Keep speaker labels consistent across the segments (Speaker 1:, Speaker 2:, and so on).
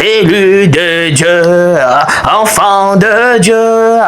Speaker 1: élu de Dieu, enfant de Dieu,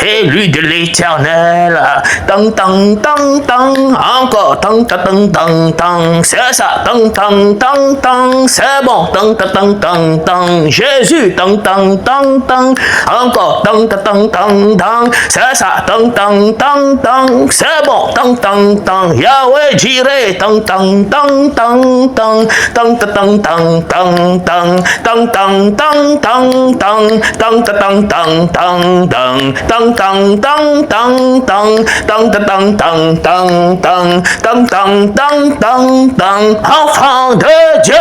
Speaker 1: élu de l'Éternel. Tang tang tang tang, encore tang tang tang tang tang, c'est ça, tang tang tang tang, c'est bon, tang tang tang tang tang, Jésus, tang tang tang tang, encore tang tang tang tang tang, c'est ça, tang tang tang tang, c'est bon, tang tang tang, Yahweh Jireh, tang tang tang tang tang, tang tang tang tang tang, tang tang tang tang tang, tang tang tang tang tang, tang tang tang tang tang, tang tang tang tang tang, tang tang tang tang tang, enfant de Dieu.